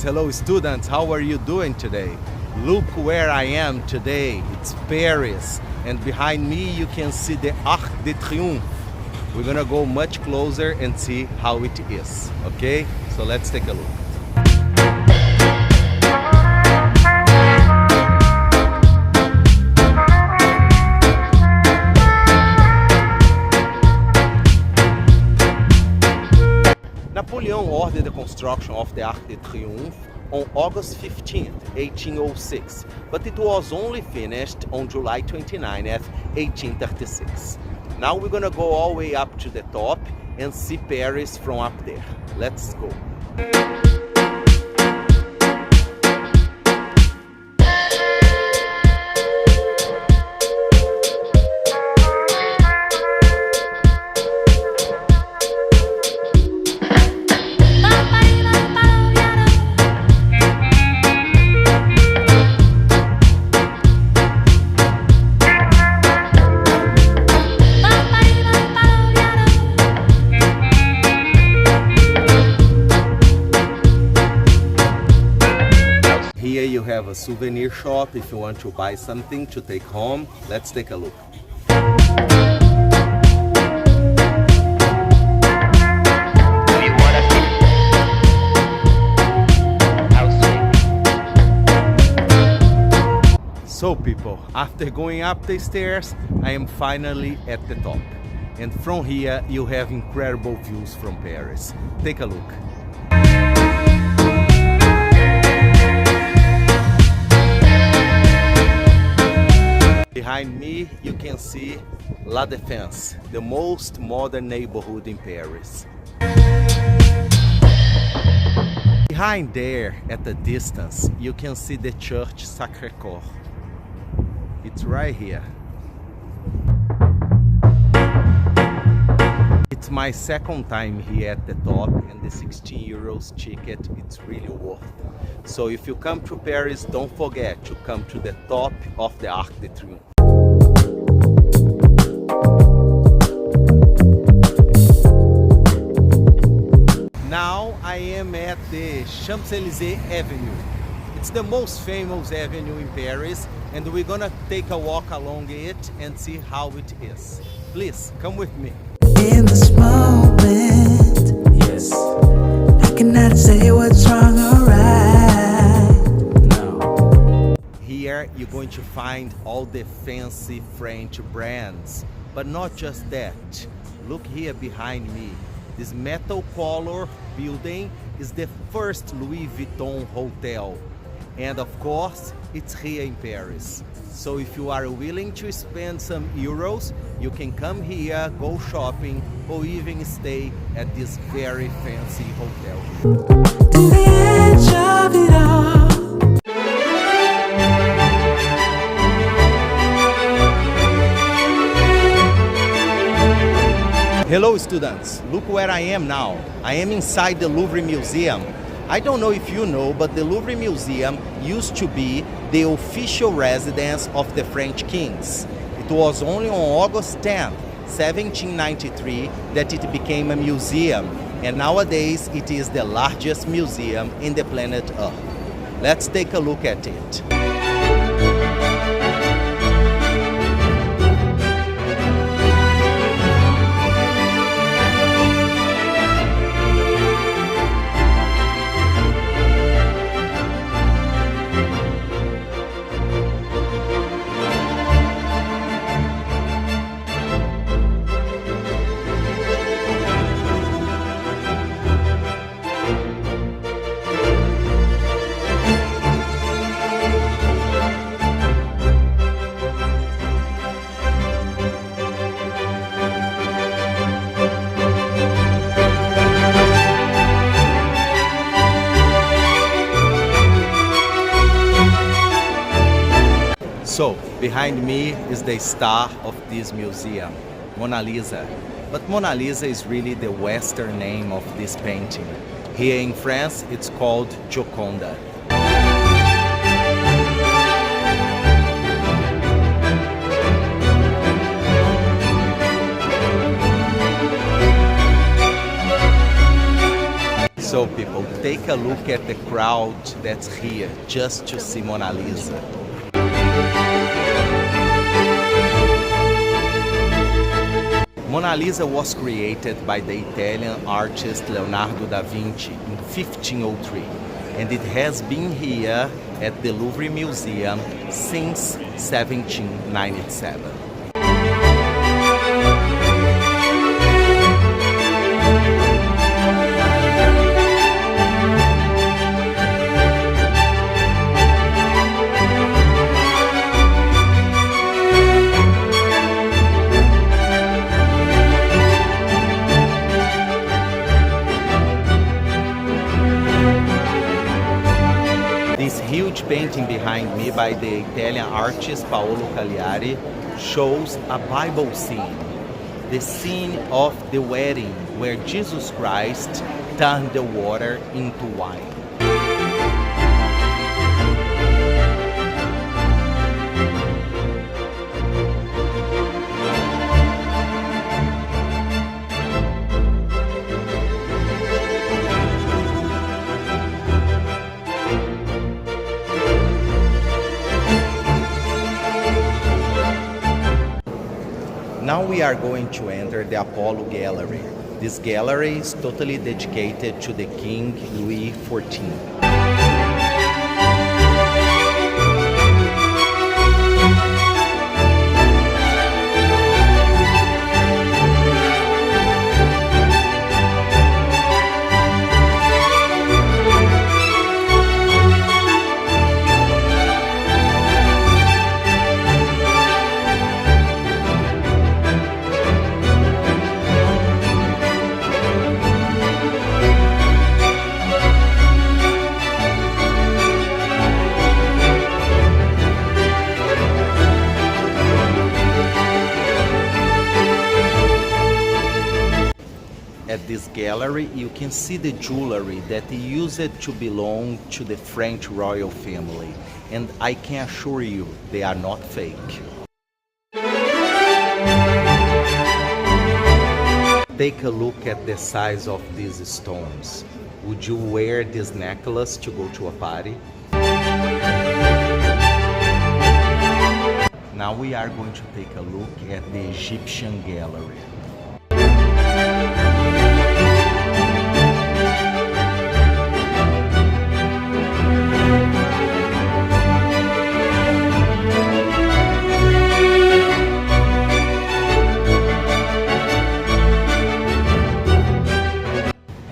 hello students, how are you doing today? Look where I am today, it's Paris, and behind me you can see the Arc de Triomphe. We're gonna go much closer and see how it is, okay? So let's take a look. Napoleon ordered the construction of the Arc de Triomphe on August 15, 1806, but it was only finished on July 29, 1836. Now we're gonna go all the way up to the top and see Paris from up there. Let's go. Here you have a souvenir shop if you want to buy something to take home. Let's take a look. So people, after going up the stairs, I am finally at the top. And from here you have incredible views from Paris. Take a look. Behind me, you can see La Défense, the most modern neighborhood in Paris. Behind there, at a distance, you can see the church Sacré-Cœur. It's right here. It's my second time here at the top, and the 16 euros ticket, it's really worth it. So if you come to Paris, don't forget to come to the top of the Arc de Triomphe. Now I am at the Champs-Élysées Avenue. It's the most famous avenue in Paris, and we're gonna take a walk along it and see how it is. Please, come with me. In this moment, yes, I cannot say what's wrong or right. No. Here you're going to find all the fancy French brands, but not just that. Look here behind me. This metal color building is the first Louis Vuitton hotel. And of course, it's here in Paris. So if you are willing to spend some euros, you can come here, go shopping, or even stay at this very fancy hotel. To the edge of it all. Hello students, look where I am now. I am inside the Louvre Museum. I don't know if you know, but the Louvre Museum used to be the official residence of the French kings. It was only on August 10, 1793 that it became a museum, and nowadays it is the largest museum in the planet Earth. Let's take a look at it. So, behind me is the star of this museum, Mona Lisa. But Mona Lisa is really the Western name of this painting. Here in France, it's called Gioconda. So people, take a look at the crowd that's here just to see Mona Lisa. Mona Lisa was created by the Italian artist Leonardo da Vinci in 1503, and it has been here at the Louvre Museum since 1797. This huge painting behind me by the Italian artist Paolo Cagliari shows a Bible scene, the scene of the wedding where Jesus Christ turned the water into wine. Now we are going to enter the Apollo Gallery. This gallery is totally dedicated to the King Louis XIV. At this gallery, you can see the jewelry that used to belong to the French royal family, and I can assure you they are not fake. Take a look at the size of these stones. Would you wear this necklace to go to a party? Now we are going to take a look at the Egyptian gallery.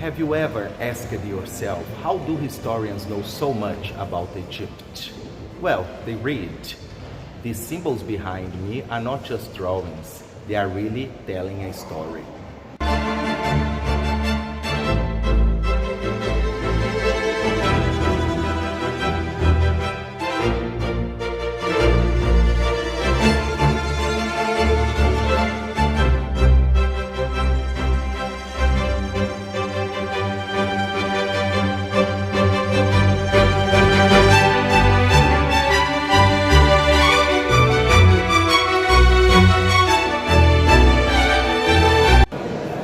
Have you ever asked yourself, how do historians know so much about Egypt? Well, they read. These symbols behind me are not just drawings, they are really telling a story.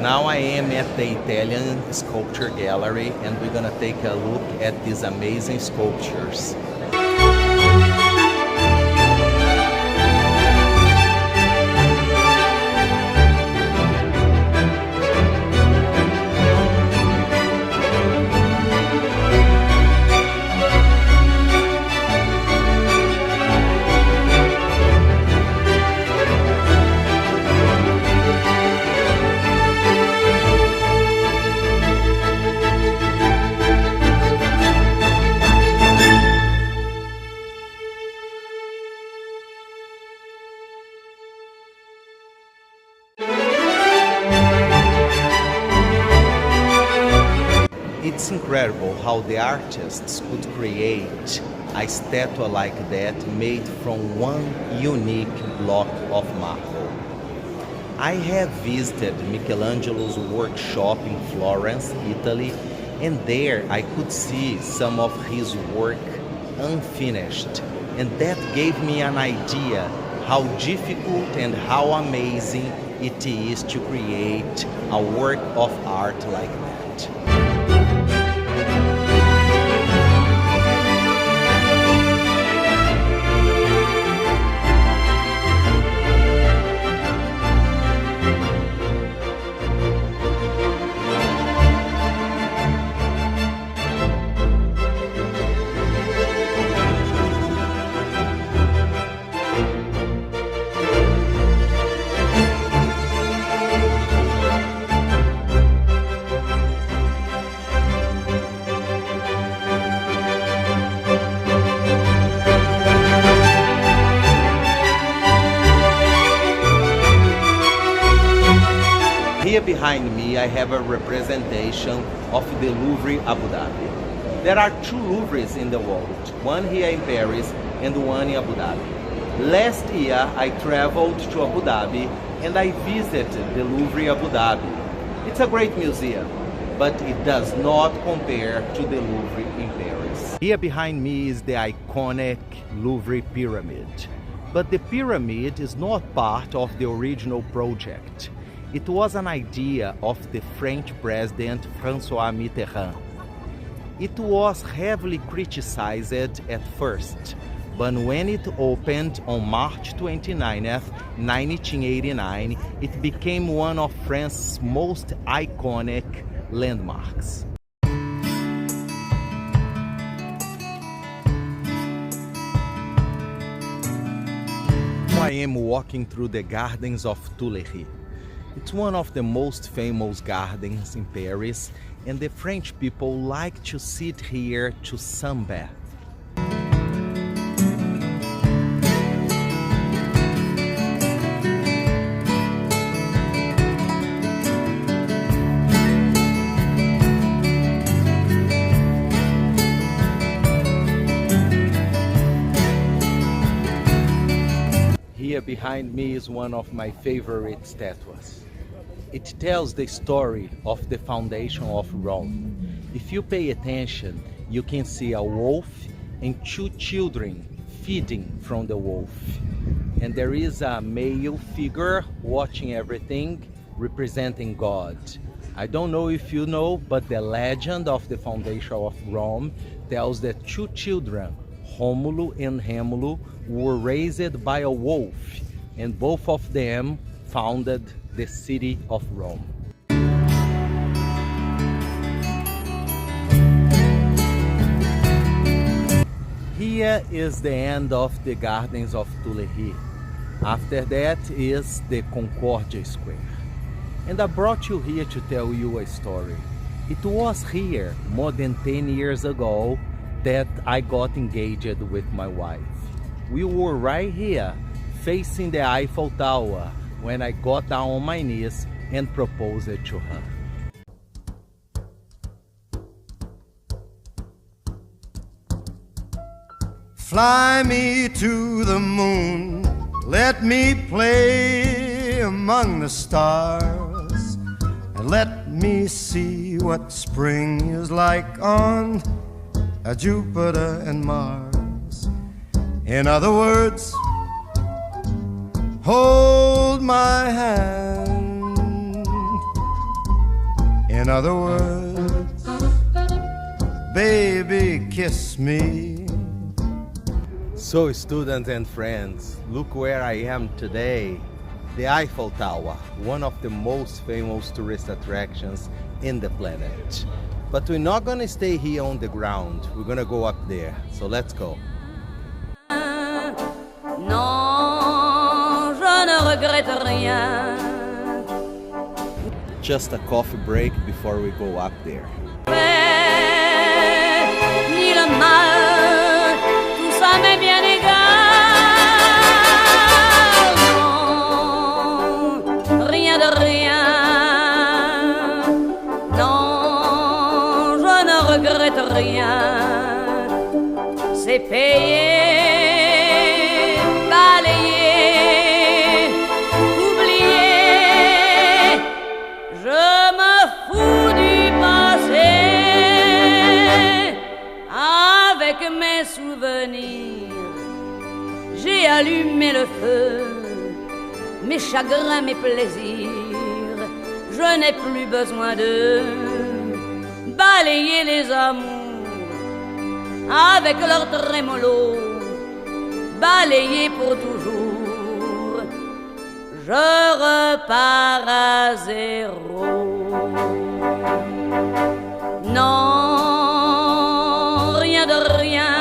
Now I am at the Italian Sculpture Gallery and we're gonna take a look at these amazing sculptures. It's incredible how the artists could create a statue like that made from one unique block of marble. I have visited Michelangelo's workshop in Florence, Italy, and there I could see some of his work unfinished, and that gave me an idea how difficult and how amazing it is to create a work of art like that. Here behind me, I have a representation of the Louvre Abu Dhabi. There are two Louvres in the world, one here in Paris and one in Abu Dhabi. Last year, I traveled to Abu Dhabi and I visited the Louvre Abu Dhabi. It's a great museum, but it does not compare to the Louvre in Paris. Here behind me is the iconic Louvre Pyramid. But the pyramid is not part of the original project. It was an idea of the French president François Mitterrand. It was heavily criticized at first, but when it opened on March 29, 1989, it became one of France's most iconic landmarks. I am walking through the gardens of Tuileries. It's one of the most famous gardens in Paris, and the French people like to sit here to sunbathe. Here behind me is one of my favorite statues. It tells the story of the foundation of Rome. If you pay attention, you can see a wolf and two children feeding from the wolf. And there is a male figure watching everything, representing God. I don't know if you know, but the legend of the foundation of Rome tells that two children, Romulo and Remulo, were raised by a wolf, and both of them founded the city of Rome. Here is the end of the gardens of Tuileries. After that is the Concordia Square. And I brought you here to tell you a story. It was here more than 10 years ago that I got engaged with my wife. We were right here facing the Eiffel Tower when I got down on my knees and proposed it to her. Fly me to the moon, let me play among the stars, and let me see what spring is like on Jupiter and Mars. In other words, hold my hand. In other words, baby, kiss me. So students and friends, look where I am today. The Eiffel Tower, one of the most famous tourist attractions in the planet. But we're not gonna stay here on the ground, we're gonna go up there. So let's go. Non, je ne regrette rien. Just a coffee break before we go up there. Ni le mal, tout ça m'est bien égal. Non, rien de rien. Non, je ne regrette rien. C'est payé. Mes souvenirs, j'ai allumé le feu, mes chagrins, mes plaisirs, je n'ai plus besoin de balayer les amours avec leur trémolo, balayer pour toujours, je repars à zéro. Non, de rien,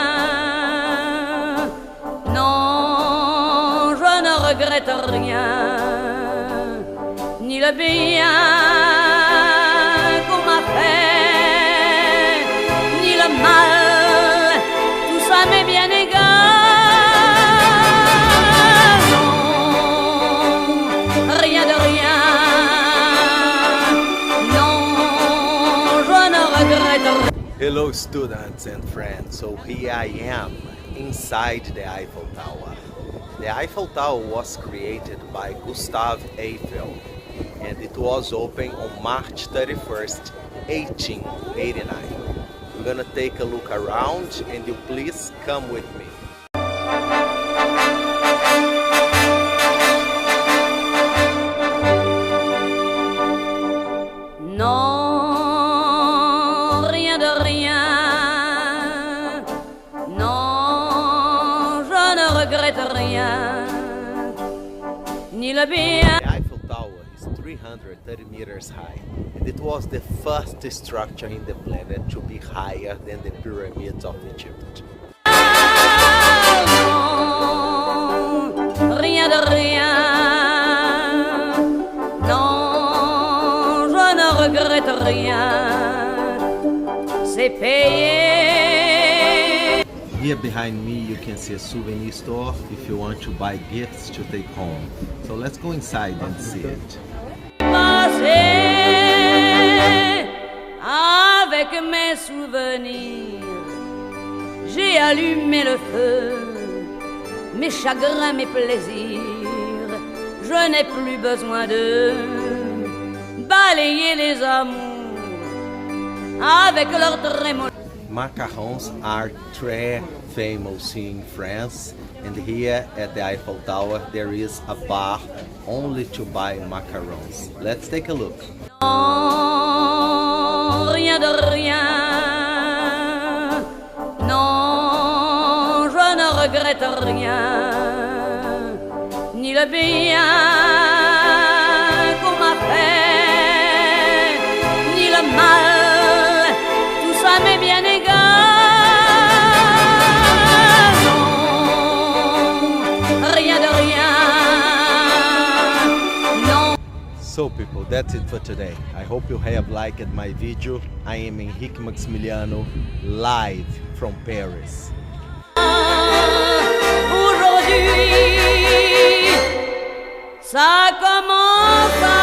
non, je ne regrette rien, ni le bien qu'on m'a fait, ni le mal, tout ça m'est bien égal, non, rien de rien, Hello students and friends, so here I am inside the Eiffel Tower. The Eiffel Tower was created by Gustave Eiffel and it was opened on March 31st, 1889. We're gonna take a look around and you please come with me. Non, rien de rien. Non, je ne regrette rien. Ni le bien. The Eiffel Tower is 330 meters high and it was the first structure in the planet to be higher than the pyramids of Egypt. Non, rien de rien. Non, je ne regrette rien. C'est payé. Here behind me you can see a souvenir store if you want to buy gifts to take home. So let's go inside and see it. Passé avec mes souvenirs, j'ai allumé le feu, mes chagrins, mes plaisirs. Je n'ai plus besoin de balayer les amours avec leur trémolo. Macarons are très famous in France, and here at the Eiffel Tower there is a bar only to buy macarons. Let's take a look. Non, rien de rien. Non, je ne regrette rien. Ni le bien qu'on m'a fait, ni le mal, tout ça m'est bien égal. Non, rien de rien. Non. So people, that's it for today. I hope you have liked my video. I am Henrique Maximiliano, live from Paris. Aujourd'hui, ça commence à